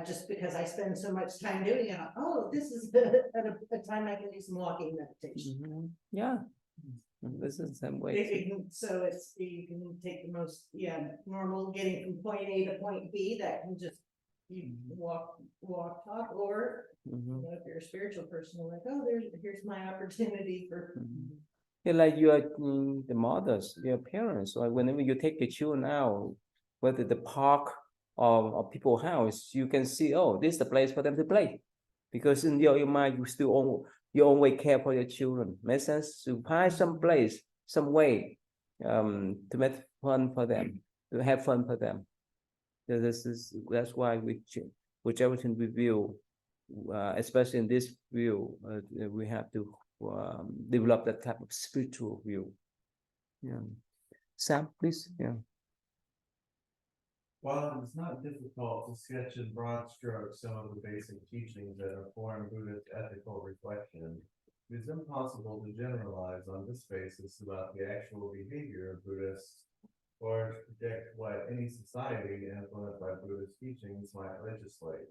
G: Just because I spend so much time doing it, oh, this is a time I can do some walking meditation.
A: Yeah, this is the same way.
G: So you can take the most normal getting from point A to point B, that can just you walk talk, or if you're a spiritual person, like, oh, here's my opportunity for.
A: Yeah, like you are the mothers, your parents, or whenever you take the children out, whether the park or people's house, you can see, oh, this is the place for them to play, because in your mind you still you always care for your children. Makes sense? To find some place, some way, to make fun for them, to have fun for them. So that's why whichever thing we view, especially in this view, we have to develop that type of spiritual view. Yeah. Sam, please, yeah.
F: While it's not difficult to sketch in broad strokes some of the basic teachings that inform Buddhist ethical reflection, it is impossible to generalize on this basis about the actual behavior of Buddhists or to predict what any society influenced by Buddhist teachings might legislate.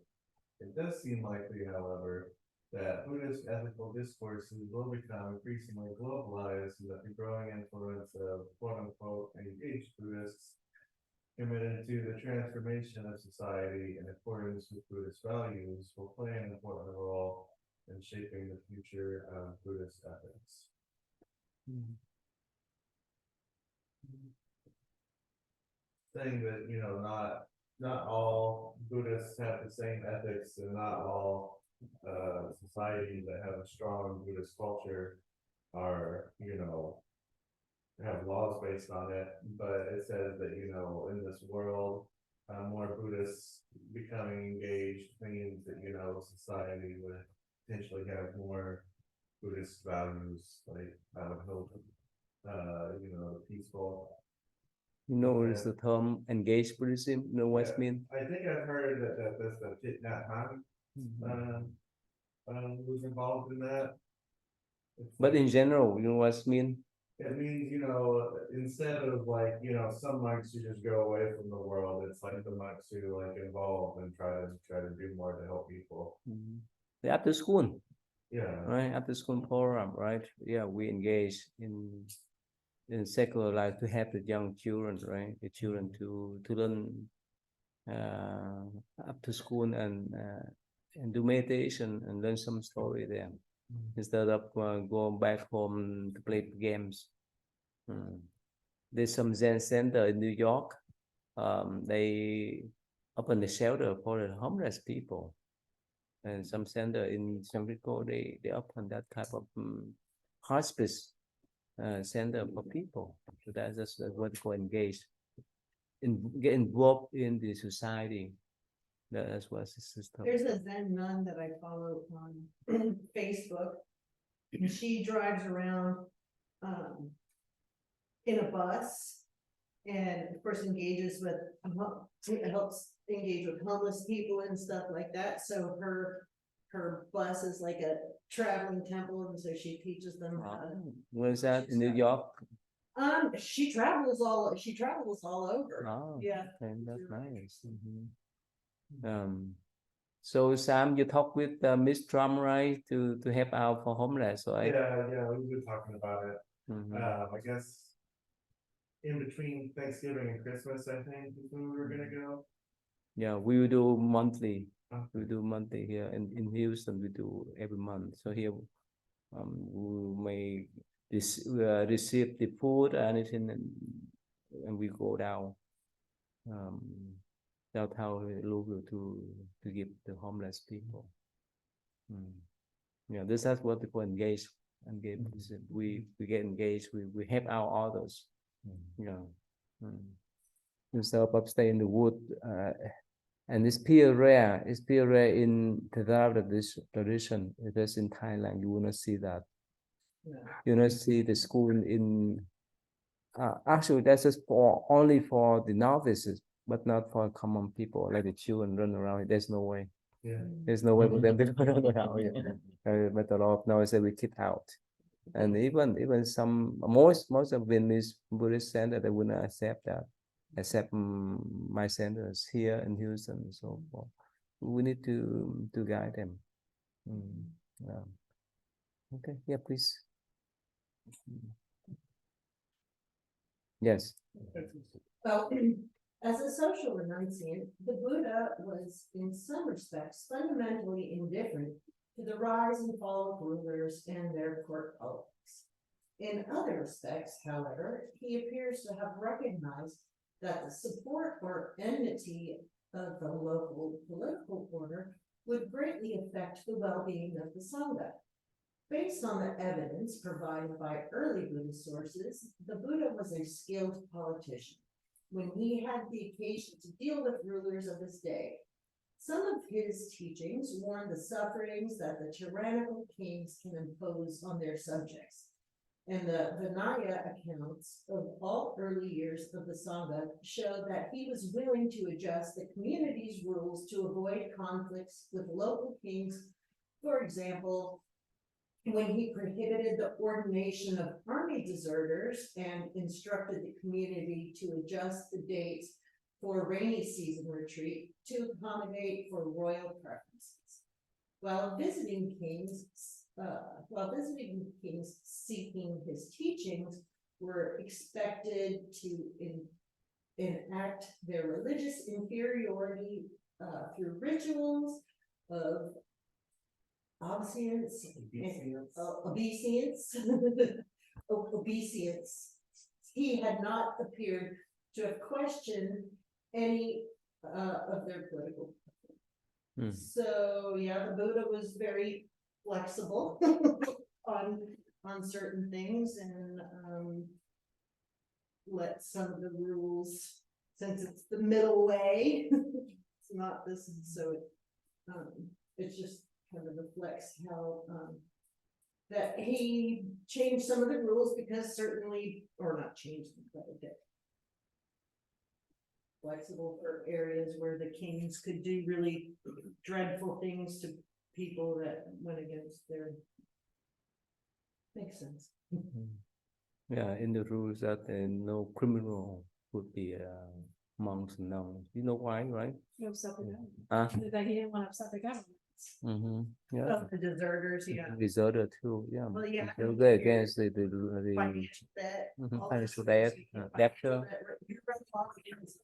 F: It does seem likely, however, that Buddhist ethical discourses will become increasingly globalized and that the growing influence of quote-unquote engaged Buddhists committed to the transformation of society in accordance with Buddhist values will play an important role in shaping the future of Buddhist ethics. Saying that, you know, not all Buddhists have the same ethics and not all societies that have a strong Buddhist culture are, you know, have laws based on it, but it says that, you know, in this world, more Buddhists becoming engaged means that, you know, society would potentially have more Buddhist values, like I would hope, you know, peaceful.
A: You know, is the term engaged Buddhism, you know what it means?
F: I think I've heard that that's the Thich Nhat Hanh was involved in that.
A: But in general, you know what it means?
F: It means, you know, instead of like, you know, some monks who just go away from the world, it's like the monks who like involve and try to do more to help people.
A: The after school,
F: Yeah.
A: right? After school program, right? Yeah, we engage in secular life to help the young children, right? The children to learn after school and do meditation and learn some story there instead of going back home to play games. There's some Zen center in New York. They open the shelter for the homeless people, and some center in San Francisco they open that type of hospice center for people. So that's just what we call engage, get involved in the society. That's what the system.
E: There's a Zen nun that I follow on Facebook. She drives around in a bus and of course engages with, helps engage with homeless people and stuff like that. So her bus is like a traveling temple, and so she teaches them how to.
A: Where's that in New York?
E: She travels all over.
A: Oh,
E: Yeah.
A: okay, that's nice. So Sam, you talk with Miss Trump, right, to help out for homeless, right?
F: Yeah, we've been talking about it. I guess in between Thanksgiving and Christmas, I think is when we were gonna go.
A: Yeah, we will do monthly. We do monthly here in Houston. We do every month. So here, we may receive the food and anything, and we go down downtown Louisville to give the homeless people. Yeah, this is what people engage. We get engaged. We help out others. Yeah. Instead of stay in the wood. And it's pretty rare. It's pretty rare in Theravada tradition. It is in Thailand. You will not see that. You will not see the school in. Actually, that's just only for the novices, but not for common people like the children run around. There's no way.
F: Yeah.
A: There's no way for them to run around. But a lot of nowadays we keep out, and even some most of Vietnamese Buddhist center they would not accept that. Except my centers here in Houston and so forth. We need to guide them. Yeah. Okay, yeah, please. Yes.
E: Well, as a social renunciant, the Buddha was in some respects fundamentally indifferent to the rise and fall of rulers and their court politics. In other respects, however, he appears to have recognized that the support or enmity of the local political order would greatly affect the well-being of the Sangha. Based on the evidence provided by early Buddhist sources, the Buddha was a skilled politician when he had the occasion to deal with rulers of his day. Some of his teachings warn the sufferings that the tyrannical kings can impose on their subjects. And the Vinaya accounts of all early years of the Sangha show that he was willing to adjust the community's rules to avoid conflicts with local kings. For example, when he prohibited the ordination of army deserters and instructed the community to adjust the dates for rainy season retreat to accommodate for royal preferences. While visiting kings seeking his teachings were expected to enact their religious inferiority through rituals of obeisance. He had not appeared to have questioned any of their political.
A: Hmm.
E: So, yeah, the Buddha was very flexible on certain things and let some of the rules, since it's the middle way, it's not this, so it just kind of reflects how that he changed some of the rules because certainly, or not changed them, but a bit flexible for areas where the kings could do really dreadful things to people that went against their. Makes sense.
A: Yeah, in the rules that no criminal would be monks and nuns. You know why, right?
C: To upset the government.
A: Ah,
C: That he didn't want to upset the government.
A: yeah.
E: Oh, the deserters, yeah.
A: Deserter too, yeah.
E: Well, yeah.
A: They'll go against the
E: Financial debt.
A: Mhm,
E: all
A: financial
E: this,
A: debt,
E: you know,
A: debtor.
E: financial debt, you run off against it.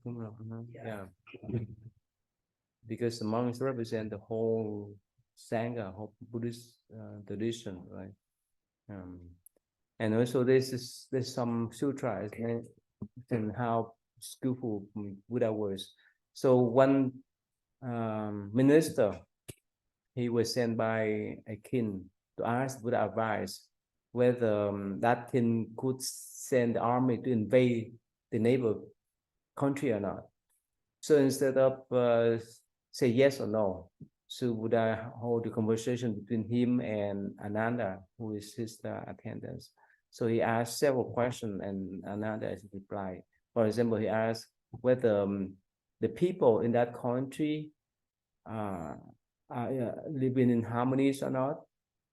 A: Đúng rồi,
E: Yeah.
A: yeah. Because the monks represent the whole Sangha, whole Buddhist tradition, right? And also there's some sutras and how skillful Buddha was. So one minister, he was sent by a king to ask Buddha advice whether that king could send the army to invade the neighbor country or not. So instead of say yes or no, so Buddha hold the conversation between him and Ananda, who is his attendant. So he asked several questions and Ananda has replied. For example, he asked whether the people in that country are living in harmonies or not,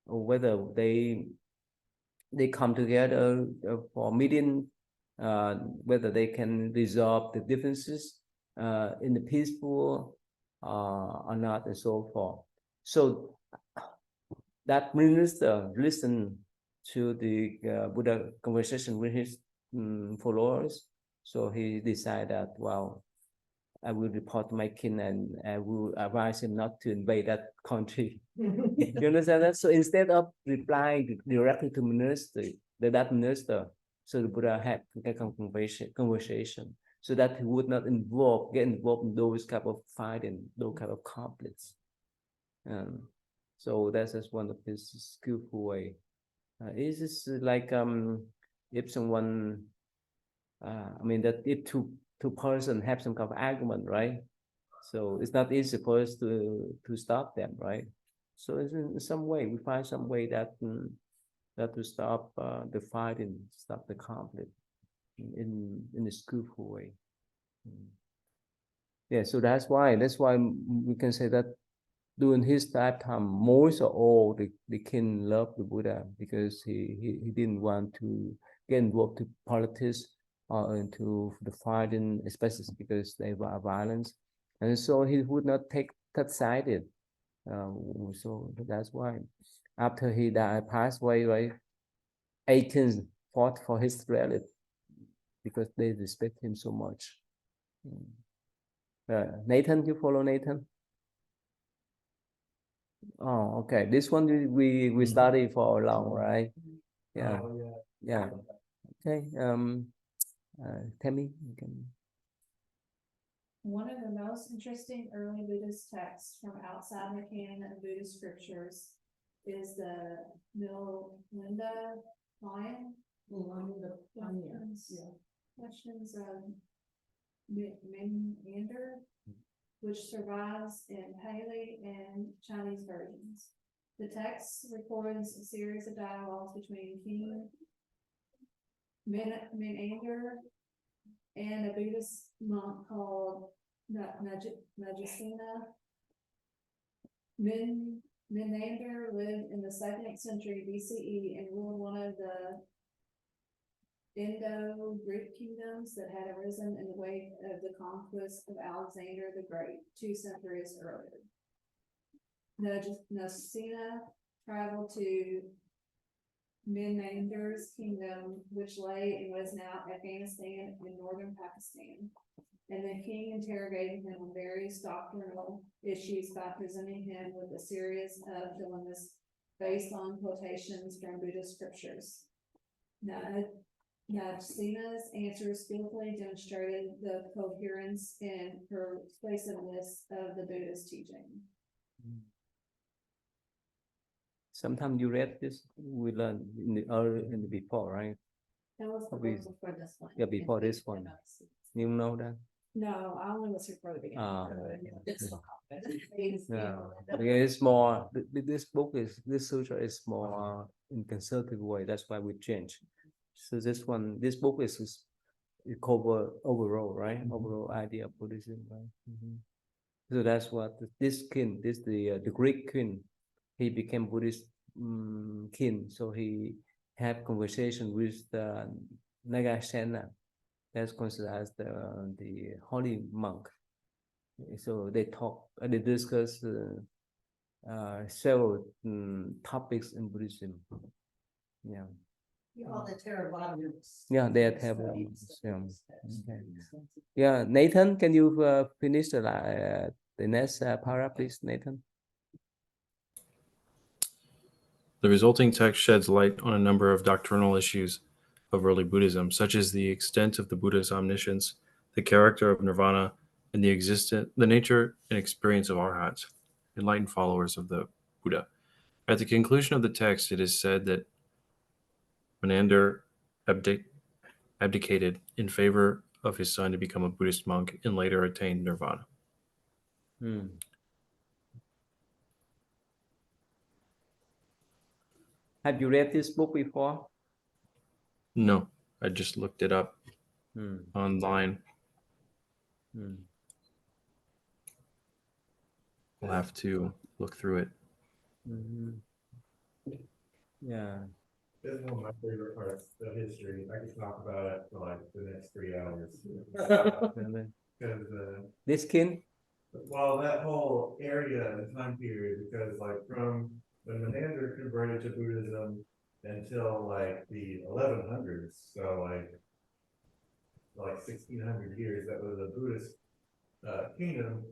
A: or whether they come together for meeting, whether they can resolve the differences in the peaceful or not, and so forth. So that minister listened to the Buddha conversation with his followers. So he decided that, well, I will report to my king and I will advise him not to invade that country. You understand that? So instead of replying directly to that minister, so the Buddha had a conversation so that he would not get involved in those type of fighting, those kind of conflicts. So that's just one of his skillful way. It's just like if someone, I mean that if two person have some kind of argument, right? So it's not easy for us to stop them, right? So it's in some way we find some way that to stop the fighting, stop the conflict in a skillful way. Yeah, so that's why we can say that during his lifetime, most of all the king loved the Buddha because he didn't want to get involved in politics or into the fighting, especially because they were violent, and so he would not take that side. So that's why after he died, passed away, right? 18 fought for his relative because they respect him so much. Nathan, you follow Nathan? Oh, okay. This one we study for long, right? Yeah.
J: Oh,
A: Yeah. Okay. Tammy, you can.
C: One of the most interesting early Buddhist texts from outside the canon of Buddhist scriptures is the Milinda Lion. Questions of Menander, which survives in Pali and Chinese versions. The text records a series of dialogues between King Menander and a Buddhist monk called Nagasena. Menander lived in the 2nd century BCE and ruled one of the Indo-Greek kingdoms that had arisen in the wake of the conquest of Alexander the Great 2 centuries earlier. Nagasena traveled to Menander's kingdom, which lay in what is now Afghanistan and northern Pakistan. And the king interrogated him on various doctrinal issues by presenting him with a series of dilemmas based on quotations from Buddhist scriptures. Nagasena's answers skillfully demonstrated the coherence and persuasiveness of the Buddhist teaching.
A: Sometimes you read this, we learned in the before, right?
B: That was the
A: Obvious.
B: book before this one.
A: Yeah, before this one. You know that?
C: No, I only was here for the beginning.
A: Ah,
B: This one.
A: yeah, because it's more, this book is, this sutra is more in conservative way, that's why we change. So this book is it cover overall, right? Overall idea of Buddhism, right? So that's what this king, the Greek king, he became Buddhist king. So he had conversation with the Nagasena, that's considered as the holy monk. So they talk, they discuss several topics in Buddhism. Yeah.
E: You call the Theravada.
A: Yeah, they have. Yeah. Okay. Yeah, Nathan, can you finish the next paragraph, please, Nathan?
H: The resulting text sheds light on a number of doctrinal issues of early Buddhism, such as the extent of the Buddha's omniscience, the character of nirvana, and the nature and experience of arhats, enlightened followers of the Buddha. At the conclusion of the text, it is said that Menander abdicated in favor of his son to become a Buddhist monk and later attained nirvana.
A: Have you read this book before?
H: No, I just looked it up online. We'll have to look through it.
A: Yeah.
F: This is one of my favorite parts of history. I could talk about it for like the next 3 hours. Because
A: This king?
F: well, that whole area and time period, because like from when Menander converted to Buddhism until like the 1100s, so like 1600 years, that was a Buddhist kingdom.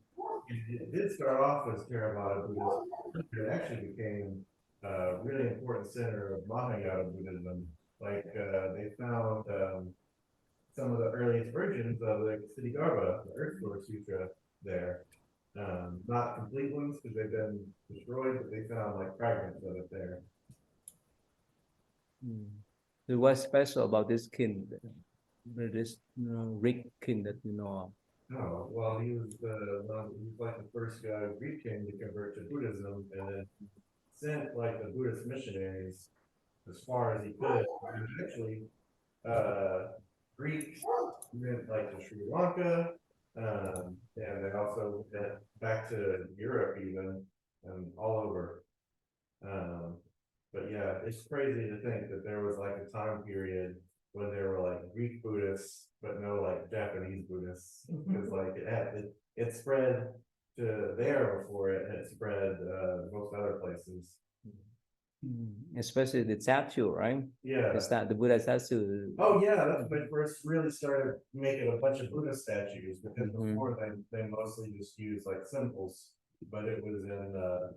F: It did start off as Theravada Buddhism. It actually became a really important center of Mahayana Buddhism. Like they found some of the earliest versions of the Siddhigarbha, the Earth Door Sutra there. Not complete ones because they've been destroyed, but they found like fragments of it there.
A: So what's special about this king? This Greek king that you know of?
F: Oh, well, he was like the first Greek king to convert to Buddhism, and then sent like the Buddhist missionaries as far as he could. And actually, Greeks went like to Sri Lanka, and they also went back to Europe even, and all over. But yeah, it's crazy to think that there was like a time period when there were like Greek Buddhists, but no like Japanese Buddhists, because like it spread to there before it had spread most other places.
A: Especially the statue, right?
F: Yeah.
A: It's that the Buddha statue.
F: Oh yeah, that's when first really started making a bunch of Buddha statues, because before they mostly just used like symbols, but it was in the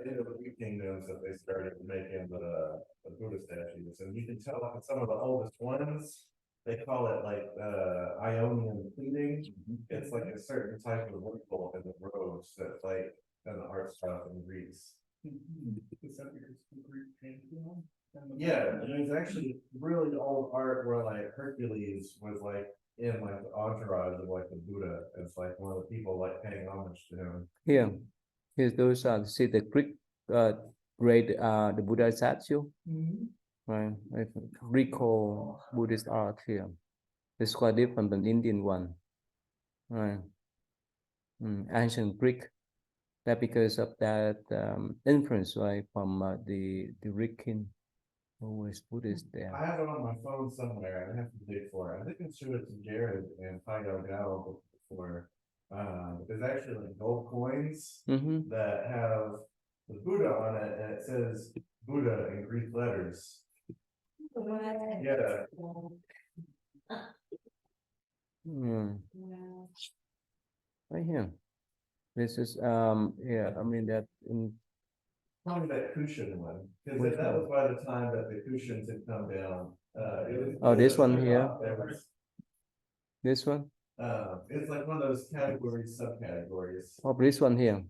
F: Indo-Greek kingdoms that they started making the Buddha statues, and you can tell like some of the oldest ones, they call it like Ionian pleating. It's like a certain type of wrinkle in the robes that's like in the art style in Greece. Yeah, and there's actually really old art where like Hercules was like in like the entourage of like the Buddha. It's like one of the people like paying homage to him.
A: Here, here's those see the Greek great the Buddha statue, right? Like Greco Buddhist art here. It's quite different than Indian one, right? Ancient Greek. That because of that influence, right, from the Greek king who was Buddhist there.
F: I have it on my phone somewhere, I have to dig for it, I think I showed it to Jared and Gal before. There's actually like gold coins that have the Buddha on it, and it says Buddha in Greek letters. Yeah.
A: Right here. This is yeah, I mean that in
F: Probably that cushion one,
A: Which
F: because that
A: one?
F: was by the time that the cushions had come down.
A: Oh, this one here?
F: There was,
A: this one.
F: it's like one of those categories, subcategories.
A: Oh, this one here.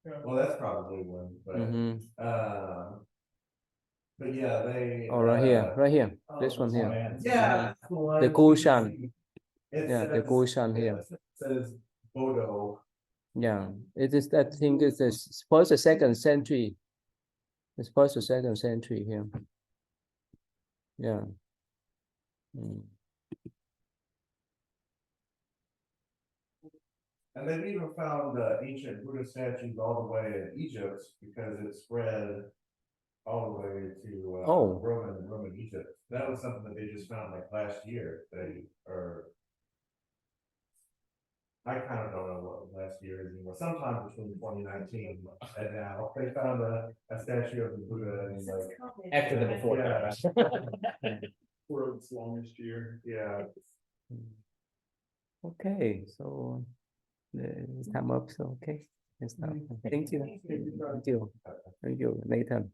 F: Well, that's probably one, but yeah, they.
A: Oh, right here, this one here.
F: Yeah.
A: The cushion.
F: It
A: Yeah, the
F: says-
A: cushion here.
F: it Says Bodo.
A: Yeah, it is that thing is this first the second century. It's first the second century here. Yeah.
F: And they've even found ancient Buddha statues all the way in Egypt because it spread all the way to Roman Egypt. That was something that they just found like last year. I kind of don't know what last year is anymore. Sometime between 2019 and now, they found a statue of the Buddha and like
D: After the before.
F: Yeah.
I: World's longest year.
F: Yeah.
A: Okay, so it's time up. So okay, it's time. Thank you. Thank you. Thank you, Nathan.